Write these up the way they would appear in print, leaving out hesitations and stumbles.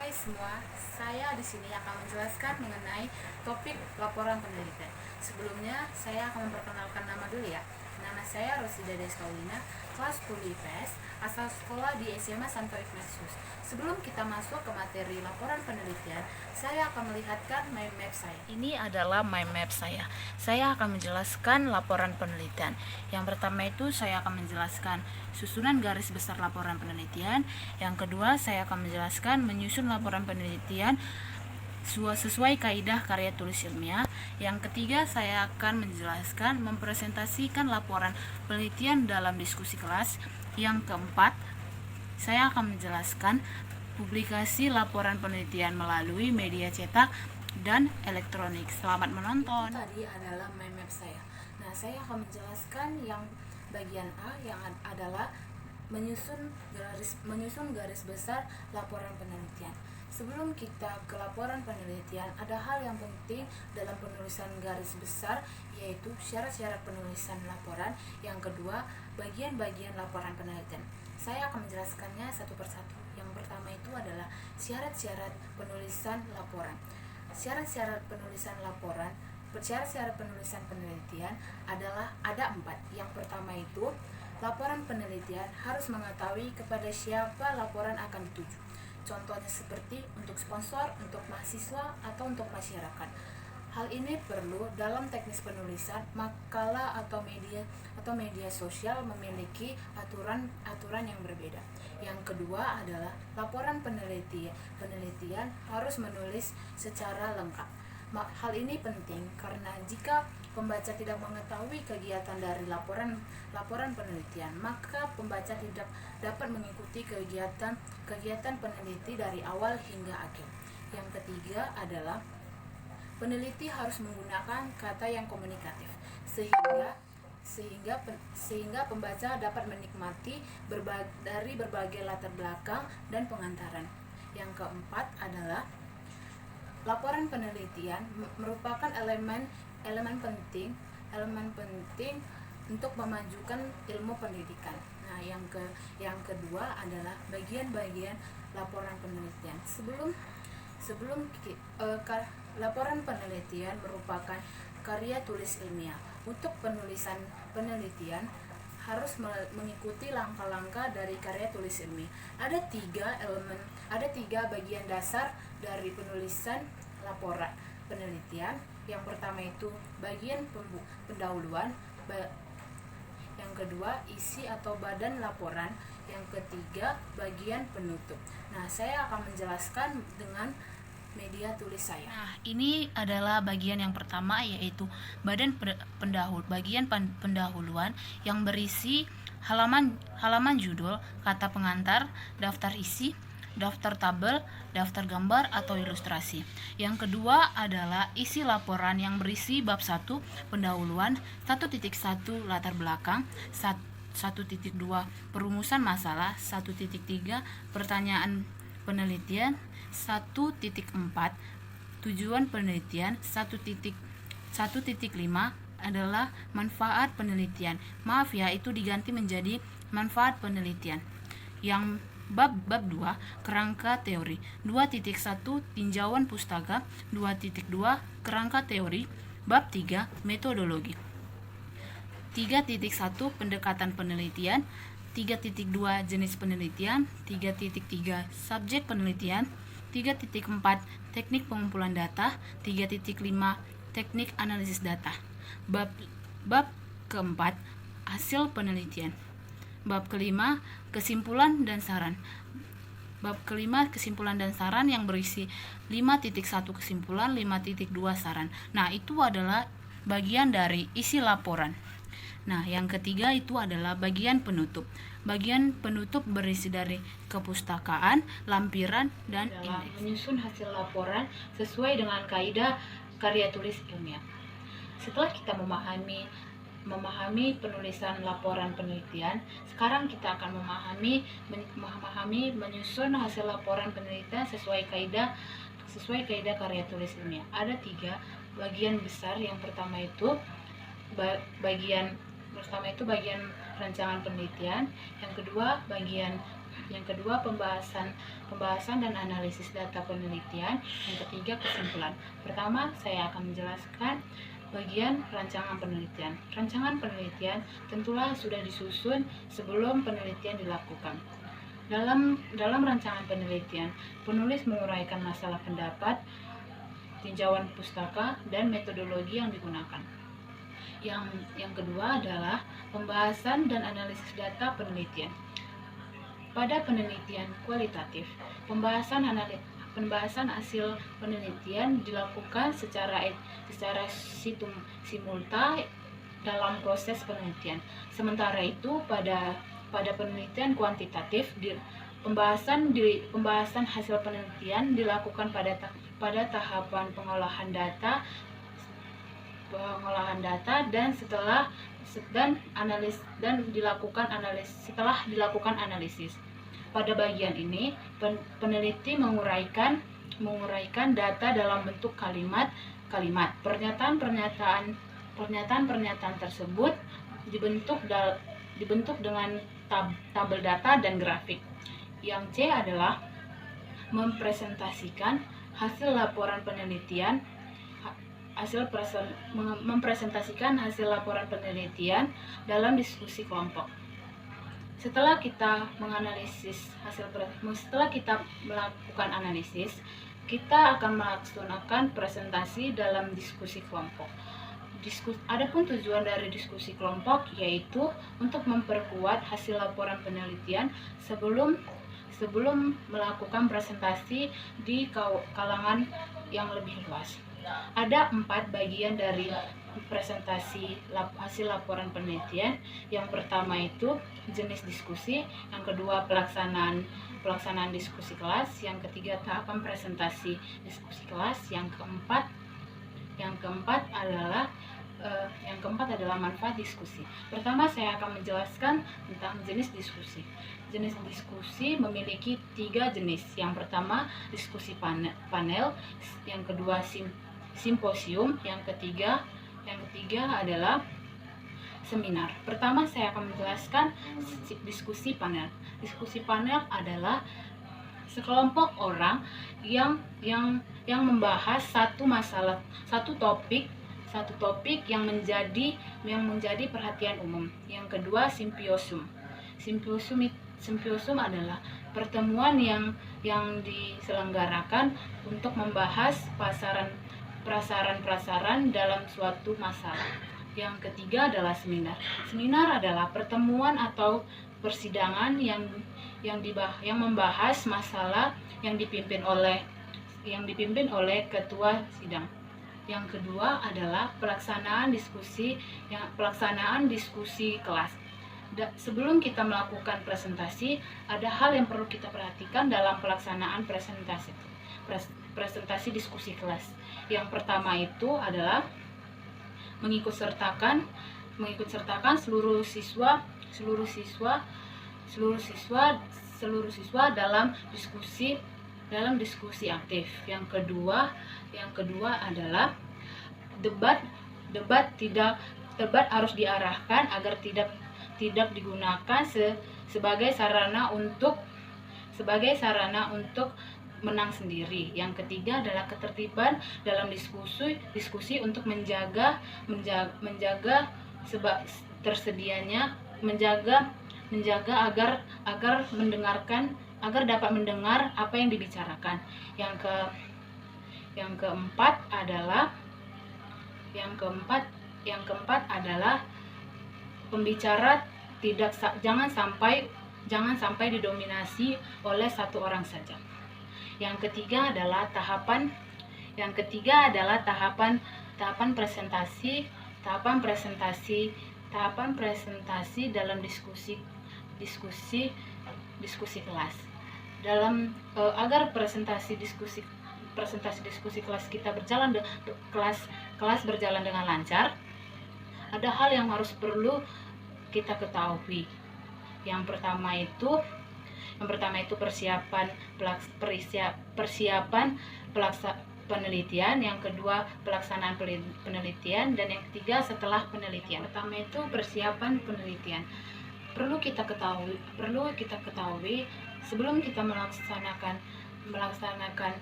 Hai semua, saya di sini akan menjelaskan mengenai topik laporan penelitian. Sebelumnya, saya akan memperkenalkan nama dulu ya. Nama saya Rosida Deskaulina, kelas 10 IPS, asal sekolah di SMA Santo Ignatius. Sebelum kita masuk ke materi laporan penelitian, saya akan melihatkan mind map saya. Ini adalah mind map saya. Saya akan menjelaskan laporan penelitian. Yang pertama itu saya akan menjelaskan susunan garis besar laporan penelitian. Yang kedua, saya akan menjelaskan menyusun laporan penelitian sesuai kaidah karya tulis ilmiah. Yang ketiga, saya akan menjelaskan mempresentasikan laporan penelitian dalam diskusi kelas. Yang keempat, saya akan menjelaskan publikasi laporan penelitian melalui media cetak dan elektronik. Selamat menonton. Tadi adalah mind map saya. Nah, saya akan menjelaskan yang bagian A yang adalah menyusun garis besar laporan penelitian. Sebelum kita ke laporan penelitian, ada hal yang penting dalam penulisan garis besar, yaitu syarat-syarat penulisan laporan. Yang kedua, bagian-bagian laporan penelitian. Saya akan menjelaskannya satu persatu. Yang pertama itu adalah syarat-syarat penulisan laporan. Syarat-syarat penulisan laporan, syarat-syarat penulisan penelitian adalah ada 4. Yang pertama itu, laporan penelitian harus mengetahui kepada siapa laporan akan dituju. Contohnya seperti untuk sponsor, untuk mahasiswa, atau untuk masyarakat. Hal ini perlu dalam teknis penulisan makalah atau media sosial memiliki aturan yang berbeda. Yang kedua adalah laporan penelitian harus menulis secara lengkap. Hal ini penting karena jika pembaca tidak mengetahui kegiatan dari laporan penelitian, maka pembaca tidak dapat mengikuti kegiatan peneliti dari awal hingga akhir. Yang ketiga adalah peneliti harus menggunakan kata yang komunikatif sehingga pembaca dapat menikmati dari berbagai latar belakang dan pengantaran. Yang keempat adalah laporan penelitian merupakan elemen penting untuk memajukan ilmu pendidikan. Nah, yang kedua adalah bagian-bagian laporan penelitian. Laporan penelitian merupakan karya tulis ilmiah. Untuk penulisan penelitian harus mengikuti langkah-langkah dari karya tulis ilmiah. Ada tiga bagian dasar dari penulisan laporan penelitian. Yang pertama itu bagian pendahuluan, yang kedua isi atau badan laporan, yang ketiga bagian penutup. Nah, saya akan menjelaskan dengan media tulis saya. Nah, ini adalah bagian yang pertama, yaitu badan pendahuluan yang berisi halaman judul, kata pengantar, daftar isi, daftar tabel, daftar gambar atau ilustrasi. Yang kedua adalah isi laporan yang berisi bab 1 pendahuluan, 1.1 latar belakang, 1.2 perumusan masalah, 1.3 pertanyaan penelitian, 1.4 tujuan penelitian, 1.5 adalah manfaat penelitian. Maaf ya, itu diganti menjadi manfaat penelitian. Yang bab 2 kerangka teori, 2.1 tinjauan pustaka, 2.2 kerangka teori, bab 3 metodologi, 3.1 pendekatan penelitian, 3.2 jenis penelitian, 3.3 subjek penelitian, 3.4 teknik pengumpulan data, 3.5 teknik analisis data. Bab keempat hasil penelitian. Bab kelima kesimpulan dan saran. Bab kelima kesimpulan dan saran yang berisi 5.1 kesimpulan, 5.2 saran. Nah, itu adalah bagian dari isi laporan. Nah, yang ketiga itu adalah bagian penutup. Bagian penutup berisi dari kepustakaan, lampiran, dan indeks. Menyusun hasil laporan sesuai dengan kaidah karya tulis ilmiah. Setelah kita memahami penulisan laporan penelitian, sekarang kita akan memahami menyusun hasil laporan penelitian sesuai kaidah karya tulis ilmiah. Ada 3 bagian besar. Yang pertama itu bagian rancangan penelitian, yang kedua bagian Yang kedua, pembahasan dan analisis data penelitian. Yang ketiga, kesimpulan. Pertama, saya akan menjelaskan bagian rancangan penelitian. Rancangan penelitian tentulah sudah disusun sebelum penelitian dilakukan. Dalam rancangan penelitian, penulis menguraikan masalah pendapat, tinjauan pustaka, dan metodologi yang digunakan. Yang kedua adalah pembahasan dan analisis data penelitian. Pada penelitian kualitatif, pembahasan hasil penelitian dilakukan secara simultan dalam proses penelitian. Sementara itu pada penelitian kuantitatif, pembahasan hasil penelitian dilakukan pada tahapan pengolahan data dan setelah dilakukan analisis. Pada bagian ini, peneliti menguraikan data dalam bentuk kalimat. Pernyataan tersebut dibentuk dengan tabel data dan grafik. Yang C adalah mempresentasikan hasil laporan penelitian dalam diskusi kelompok. Setelah kita melakukan analisis, kita akan melaksanakan presentasi dalam diskusi kelompok. Adapun tujuan dari diskusi kelompok yaitu untuk memperkuat hasil laporan penelitian sebelum melakukan presentasi di kalangan yang lebih luas. Ada 4 bagian dari presentasi hasil laporan penelitian. Yang pertama itu jenis diskusi, yang kedua pelaksanaan diskusi kelas, yang ketiga tahapan presentasi diskusi kelas, yang keempat adalah manfaat diskusi. Pertama, saya akan menjelaskan tentang jenis diskusi. Jenis diskusi memiliki 3 jenis. Yang pertama, diskusi panel, yang kedua simposium, yang ketiga adalah seminar. Pertama, saya akan menjelaskan diskusi panel. Diskusi panel adalah sekelompok orang yang membahas satu masalah, satu topik yang menjadi perhatian umum. Yang kedua, simposium. Simposium adalah pertemuan yang diselenggarakan untuk membahas prasaran dalam suatu masalah. Yang ketiga adalah seminar. Seminar adalah pertemuan atau persidangan yang membahas masalah yang dipimpin oleh ketua sidang. Yang kedua adalah pelaksanaan diskusi kelas. Sebelum kita melakukan presentasi, ada hal yang perlu kita perhatikan dalam pelaksanaan presentasi diskusi kelas. Yang pertama itu adalah mengikut sertakan seluruh siswa dalam diskusi aktif. Yang kedua adalah debat harus diarahkan agar tidak digunakan sebagai sarana untuk menang sendiri. Yang ketiga adalah ketertiban dalam diskusi untuk menjaga agar dapat mendengar apa yang dibicarakan. Yang keempat adalah pembicara jangan sampai didominasi oleh satu orang saja. Yang ketiga adalah tahapan presentasi dalam diskusi kelas. Agar presentasi diskusi kelas kita kelas berjalan dengan lancar, ada hal yang perlu kita ketahui. Yang pertama itu persiapan penelitian, yang kedua pelaksanaan penelitian, dan yang ketiga setelah penelitian. Pertama itu persiapan penelitian. Perlu kita ketahui sebelum kita melaksanakan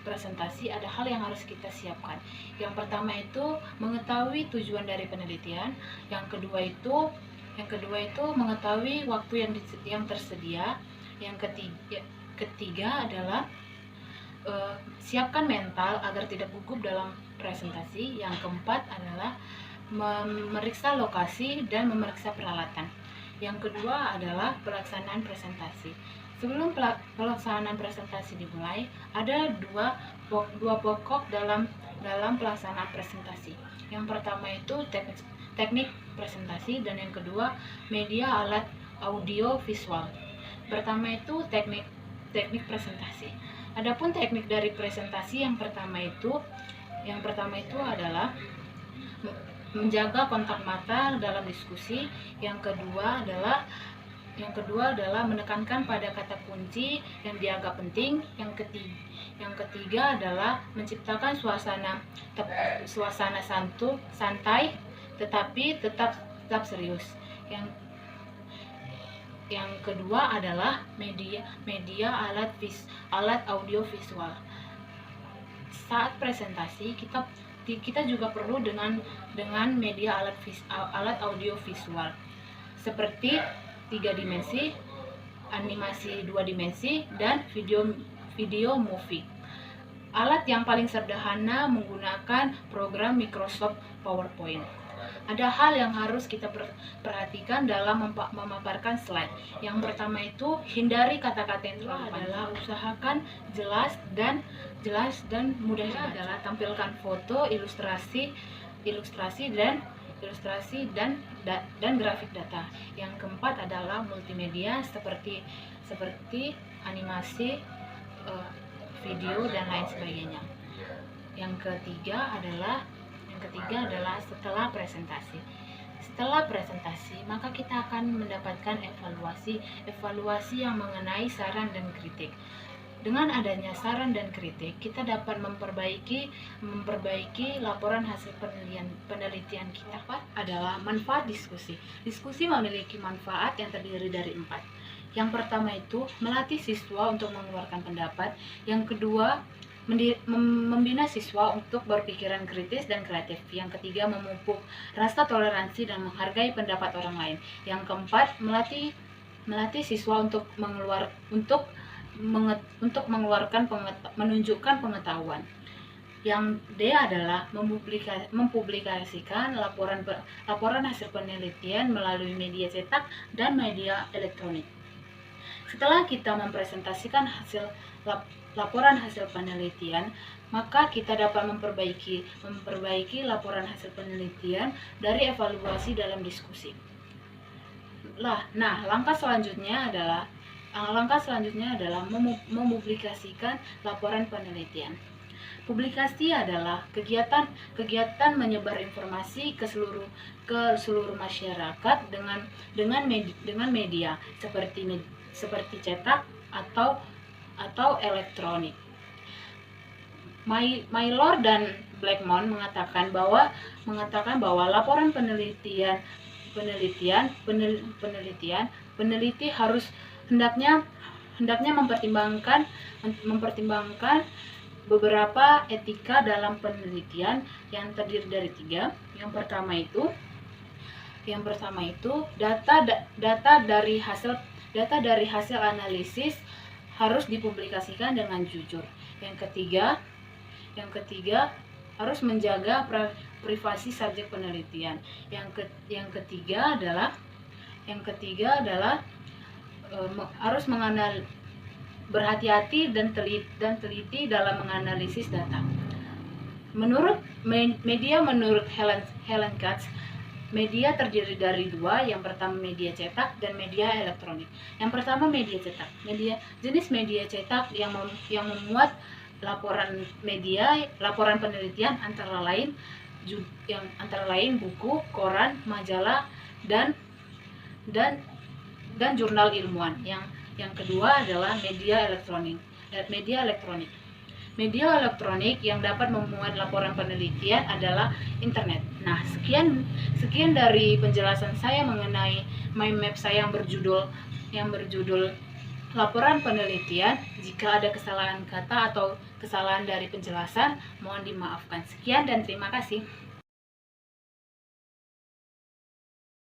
presentasi, ada hal yang harus kita siapkan. Yang pertama itu mengetahui tujuan dari penelitian. Yang kedua itu mengetahui waktu yang tersedia. Yang ketiga adalah siapkan mental agar tidak gugup dalam presentasi. Yang keempat adalah memeriksa lokasi dan memeriksa peralatan. Yang kedua adalah pelaksanaan presentasi. Sebelum pelaksanaan presentasi dimulai, ada dua pokok dalam pelaksanaan presentasi. Yang pertama itu teknik presentasi, dan yang kedua media alat audio visual. Pertama itu teknik presentasi. Adapun teknik dari presentasi yang pertama itu adalah menjaga kontak mata dalam diskusi. Yang kedua adalah menekankan pada kata kunci yang dianggap penting. Yang ketiga adalah menciptakan suasana santai tetapi tetap serius. Yang kedua adalah media alat audio visual. Saat presentasi kita juga perlu dengan media alat audio visual seperti 3 dimensi, animasi 2 dimensi, dan video movie. Alat yang paling sederhana menggunakan program Microsoft PowerPoint. Ada hal yang harus kita perhatikan dalam memaparkan slide. Yang pertama itu hindari kata-kata yang terlalu panjang. Usahakan jelas dan mudah dibaca. Adalah tampilkan foto, ilustrasi dan grafik data. Yang keempat adalah multimedia seperti animasi, video dan lain sebagainya. Yang ketiga adalah setelah presentasi. Setelah presentasi, maka kita akan mendapatkan evaluasi yang mengenai saran dan kritik. Dengan adanya saran dan kritik, kita dapat memperbaiki laporan hasil penelitian kita. Adalah manfaat diskusi. Diskusi memiliki manfaat yang terdiri dari 4. Yang pertama itu melatih siswa untuk mengeluarkan pendapat. Yang kedua, membina siswa untuk berpikiran kritis dan kreatif. Yang ketiga, memupuk rasa toleransi dan menghargai pendapat orang lain. Yang keempat, melatih siswa untuk menunjukkan pengetahuan. Yang D adalah mempublikasikan laporan hasil penelitian melalui media cetak dan media elektronik. Setelah kita mempresentasikan laporan hasil penelitian, maka kita dapat memperbaiki laporan hasil penelitian dari evaluasi dalam diskusi. Langkah selanjutnya adalah mempublikasikan laporan penelitian. Publikasi adalah kegiatan menyebar informasi ke seluruh masyarakat dengan media seperti cetak atau elektronik. Maylor dan Blackmon mengatakan bahwa laporan peneliti hendaknya mempertimbangkan beberapa etika dalam penelitian yang terdiri dari 3. Yang pertama itu data dari hasil analisis harus dipublikasikan dengan jujur. Yang ketiga harus menjaga privasi subjek penelitian. Yang ketiga adalah harus berhati-hati dan teliti dalam menganalisis data. Menurut Helen Katz, media terdiri dari 2. Yang pertama media cetak dan media elektronik. Yang pertama media cetak. Jenis media cetak yang memuat laporan penelitian antara lain buku, koran, majalah dan jurnal ilmuwan. Yang kedua adalah media elektronik. Media elektronik yang dapat memuat laporan penelitian adalah internet. Sekian dari penjelasan saya mengenai mind map saya yang berjudul laporan penelitian. Jika ada kesalahan kata atau kesalahan dari penjelasan, mohon dimaafkan. Sekian dan terima kasih.